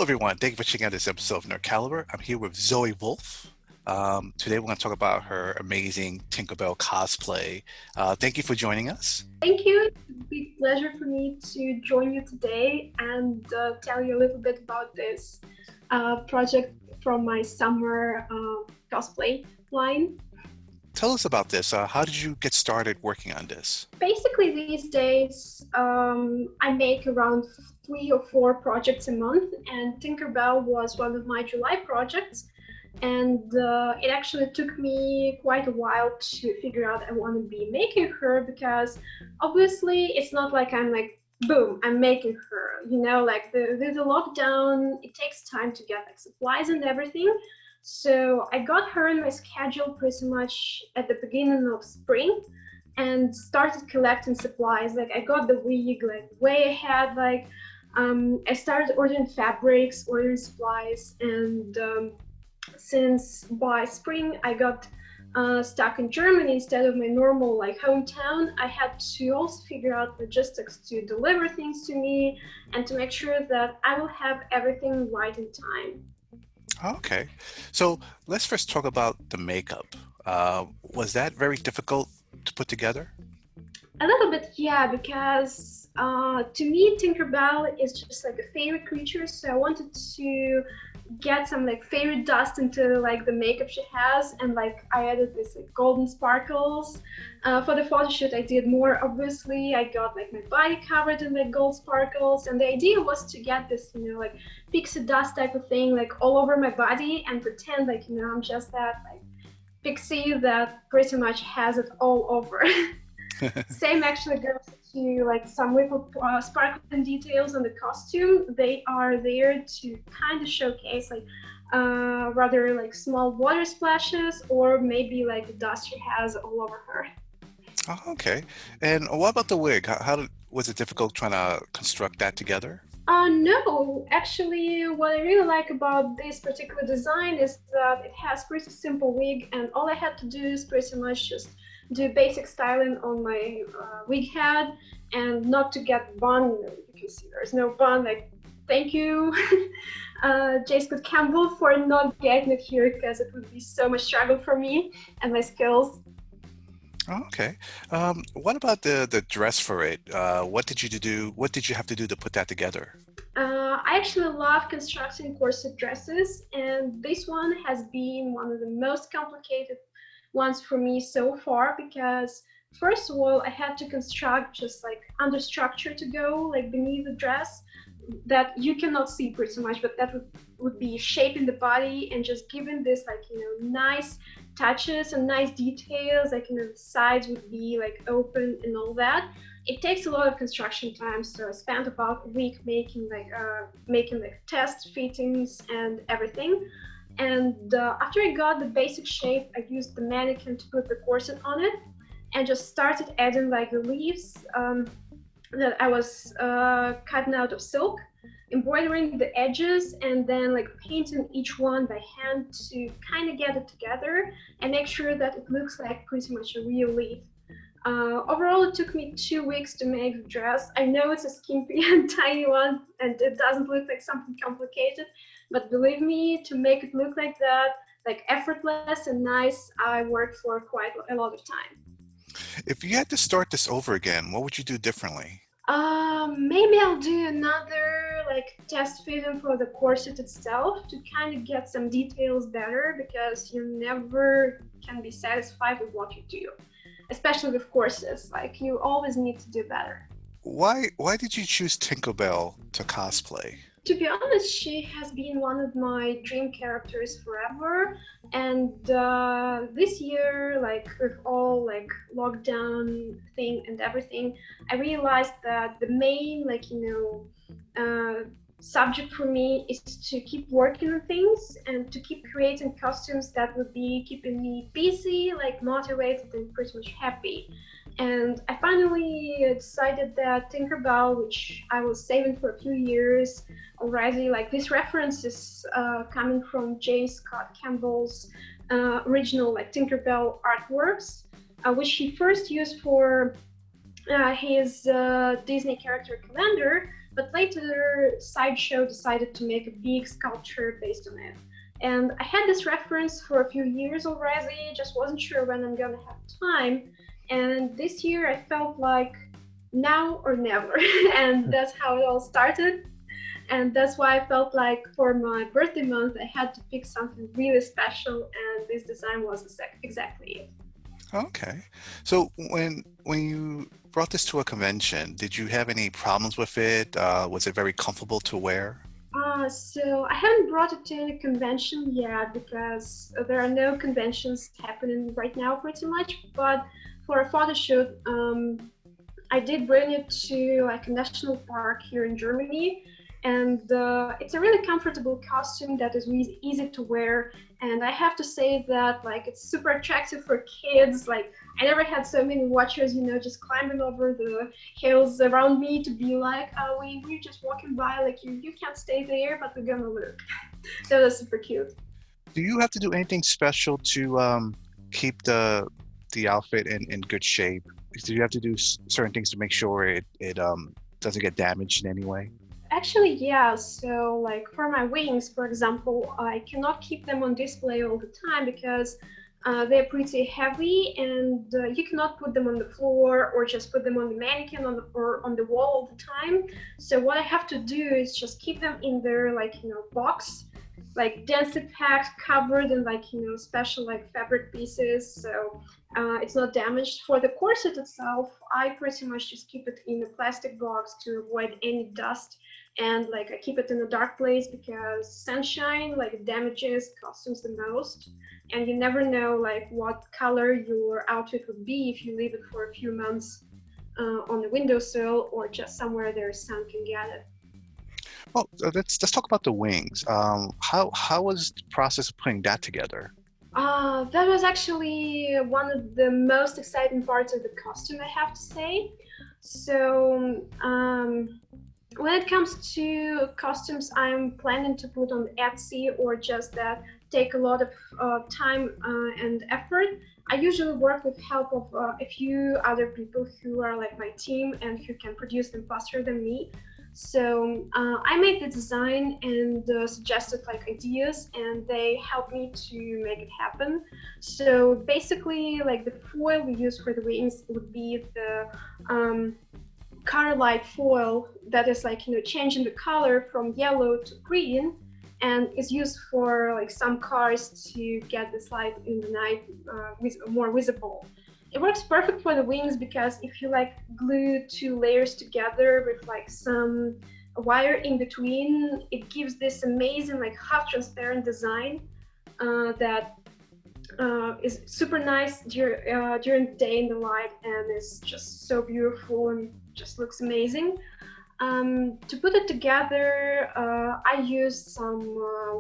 everyone. Thank you for checking out this episode of Nerd Caliber. I'm here with Zoe Volf. Today we're going to talk about her amazing Tinkerbell cosplay. Thank you for joining us. Thank you. It's a big pleasure for me to join you today and tell you a little bit about this project from my summer cosplay line. Tell us about this. How did you get started working on this? Basically, these days, I make around 3 or 4 projects a month, and Tinkerbell was one of my July projects. And it actually took me quite a while to figure out I want to be making her, because obviously it's not like I'm like, boom, I'm making her, like there's a lockdown, it takes time to get like supplies and everything. So I got her in my schedule pretty much at the beginning of spring and started collecting supplies. Like I got the wig like way ahead, like I started ordering fabrics, ordering supplies, and since by spring I got stuck in Germany instead of my normal like hometown, I had to also figure out logistics to deliver things to me and to make sure that I will have everything right in time. Okay. So let's first talk about the makeup. Was that very difficult to put together? A little bit, yeah, because to me Tinkerbell is just like a fairy creature, so I wanted to get some like fairy dust into like the makeup she has, and like I added this like golden sparkles. For the photo shoot I did more, obviously. I got like my body covered in like gold sparkles, and the idea was to get this like pixie dust type of thing like all over my body and pretend like I'm just that like pixie that pretty much has it all over. Same actually goes to like some little sparkling details on the costume. They are there to kind of showcase like rather like small water splashes, or maybe like the dust she has all over her. Oh, okay. And what about the wig? Was it difficult trying to construct that together? No, actually what I really like about this particular design is that it has pretty simple wig, and all I had to do is pretty much just do basic styling on my wig head and not to get bun. You can see there's no bun. Like, thank you, J. Scott Campbell, for not getting it here, because it would be so much struggle for me and my skills. Oh, okay. What about the dress for it? What did you do? What did you have to do to put that together? I actually love constructing corset dresses, and this one has been one of the most complicated ones for me so far, because first of all I had to construct just like understructure to go like beneath the dress that you cannot see pretty much, but that would be shaping the body and just giving this like nice touches and nice details, like the sides would be like open and all that. It takes a lot of construction time, so I spent about a week making like test fittings and everything. And after I got the basic shape, I used the mannequin to put the corset on it and just started adding like the leaves that I was cutting out of silk, embroidering the edges, and then like painting each one by hand to kind of get it together and make sure that it looks like pretty much a real leaf. Overall, it took me 2 weeks to make the dress. I know it's a skimpy and tiny one and it doesn't look like something complicated, but believe me, to make it look like that, like effortless and nice, I worked for quite a lot of time. If you had to start this over again, what would you do differently? Maybe I'll do another like test fitting for the corset itself to kind of get some details better, because you never can be satisfied with what you do, especially with corsets. Like you always need to do better. Why did you choose Tinkerbell to cosplay? To be honest, she has been one of my dream characters forever, and this year, like with all like lockdown thing and everything, I realized that the main subject for me is to keep working on things and to keep creating costumes that would be keeping me busy, like motivated and pretty much happy. And I finally decided that Tinkerbell, which I was saving for a few years already, like this reference is coming from J. Scott Campbell's original like Tinkerbell artworks, which he first used for his Disney character calendar. But later, Sideshow decided to make a big sculpture based on it. And I had this reference for a few years already, just wasn't sure when I'm gonna have time. And this year I felt like now or never. And that's how it all started. And that's why I felt like for my birthday month, I had to pick something really special, and this design was exactly it. Okay. So when you brought this to a convention, did you have any problems with it? Was it very comfortable to wear? So I haven't brought it to any convention yet because there are no conventions happening right now pretty much. But for a photo shoot, I did bring it to like a national park here in Germany, and it's a really comfortable costume that is really easy to wear. And I have to say that like it's super attractive for kids. Like I never had so many watchers, just climbing over the hills around me to be like, oh, we're just walking by, like you can't stay there, but we're gonna look. That was super cute. Do you have to do anything special to keep the outfit in good shape? Do you have to do certain things to make sure it doesn't get damaged in any way? Actually, yeah. So, like for my wings, for example, I cannot keep them on display all the time because they're pretty heavy, and you cannot put them on the floor or just put them on the mannequin or on the wall all the time. So, what I have to do is just keep them in their box, like densely packed, covered in special like fabric pieces. So it's not damaged. For the corset itself, I pretty much just keep it in a plastic box to avoid any dust, and like I keep it in a dark place because sunshine like damages costumes the most, and you never know like what color your outfit would be if you leave it for a few months on the windowsill or just somewhere their sun can get it. Well, let's talk about the wings. How was the process of putting that together? That was actually one of the most exciting parts of the costume, I have to say. So, when it comes to costumes I'm planning to put on Etsy or just that take a lot of time and effort, I usually work with help of a few other people who are like my team and who can produce them faster than me. So I made the design and suggested like ideas, and they helped me to make it happen. So basically, like the foil we use for the wings would be the color light foil that is like changing the color from yellow to green, and is used for like some cars to get this light in the night more visible. It works perfect for the wings because if you like glue two layers together with like some wire in between, it gives this amazing like half transparent design that is super nice during the day in the light, and is just so beautiful and just looks amazing. To put it together, I used some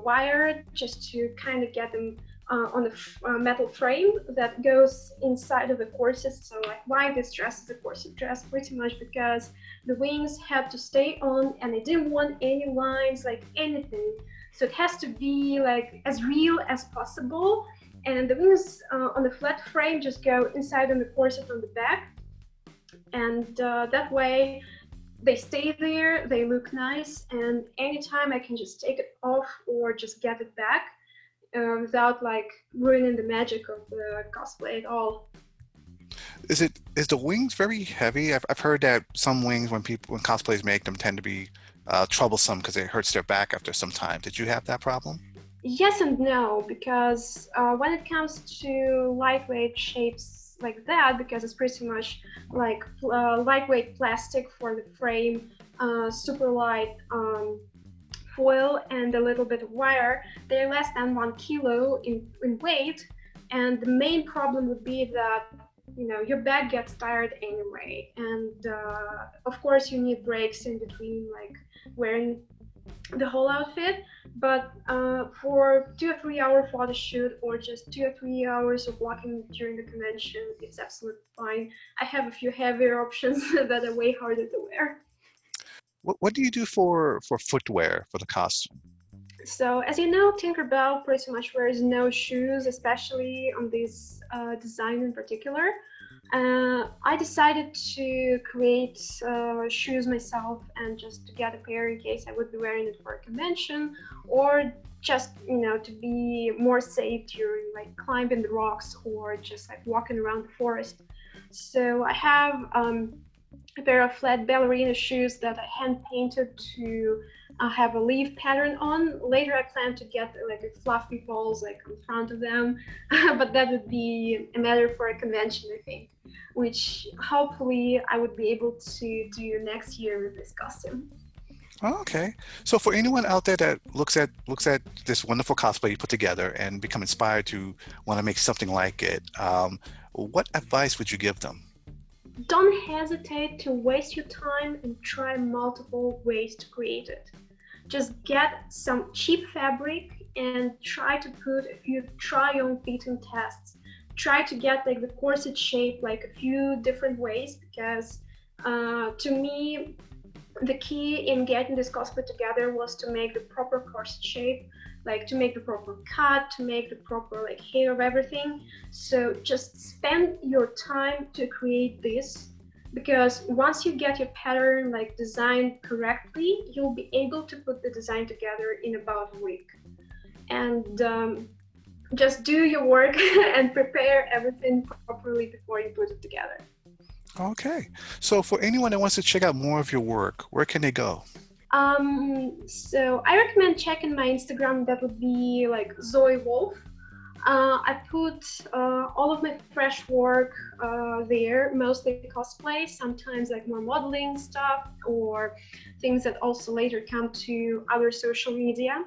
wire just to kind of get them on a metal frame that goes inside of the corset. So like why this dress is a corset dress, pretty much because the wings had to stay on, and I didn't want any lines, like anything. So it has to be like as real as possible. And the wings on the flat frame just go inside on the corset on the back, and that way they stay there, they look nice, and anytime I can just take it off or just get it back without like ruining the magic of the cosplay at all. Is the wings very heavy? I've heard that some wings when cosplayers make them tend to be troublesome because it hurts their back after some time. Did you have that problem? Yes and no, because when it comes to lightweight shapes like that, because it's pretty much like lightweight plastic for the frame, super light foil, and a little bit of wire, they're less than 1 kilo in weight. And the main problem would be that your back gets tired anyway, and of course you need breaks in between like wearing the whole outfit. But for 2 or 3 hour photo shoot or just 2 or 3 hours of walking during the convention, it's absolutely fine. I have a few heavier options that are way harder to wear. What do you do for footwear for the costume? So as you know, Tinkerbell pretty much wears no shoes, especially on this design in particular. I decided to create shoes myself and just to get a pair in case I would be wearing it for a convention, or just to be more safe during like climbing the rocks or just like walking around the forest. So I have a pair of flat ballerina shoes that I hand painted to have a leaf pattern on. Later, I plan to get like a fluffy balls like in front of them, but that would be a matter for a convention, I think, which hopefully I would be able to do next year with this costume. Oh, okay. So for anyone out there that looks at this wonderful cosplay you put together and become inspired to want to make something like it, what advice would you give them? Don't hesitate to waste your time and try multiple ways to create it. Just get some cheap fabric and try to put a few try-on fitting tests. Try to get like the corset shape like a few different ways, because to me the key in getting this cosplay together was to make the proper corset shape, like to make the proper cut, to make the proper like hair of everything. So just spend your time to create this, because once you get your pattern like designed correctly, you'll be able to put the design together in about a week. And just do your work and prepare everything properly before you put it together. Okay. So for anyone that wants to check out more of your work, where can they go? So I recommend checking my Instagram. That would be like Zoe Volf. I put all of my fresh work there, mostly cosplay, sometimes like more modeling stuff or things that also later come to other social media.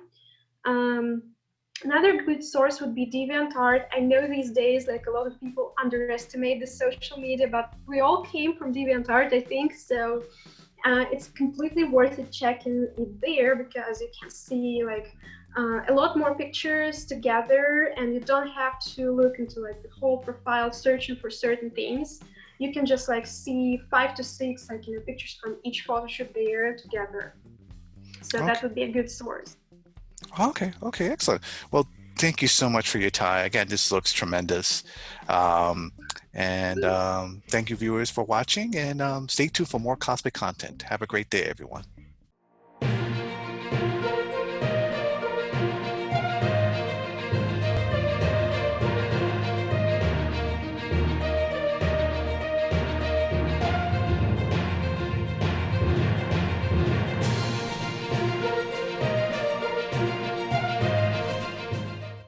Another good source would be DeviantArt. I know these days like a lot of people underestimate the social media, but we all came from DeviantArt, I think. So it's completely worth it checking it there, because you can see like a lot more pictures together, and you don't have to look into like the whole profile searching for certain things. You can just like see 5 to 6 like pictures from each photo shoot there together. So that would be a good source. Okay, excellent. Well, thank you so much for your time. Again, this looks tremendous. And thank you, viewers, for watching, and stay tuned for more cosplay content. Have a great day, everyone.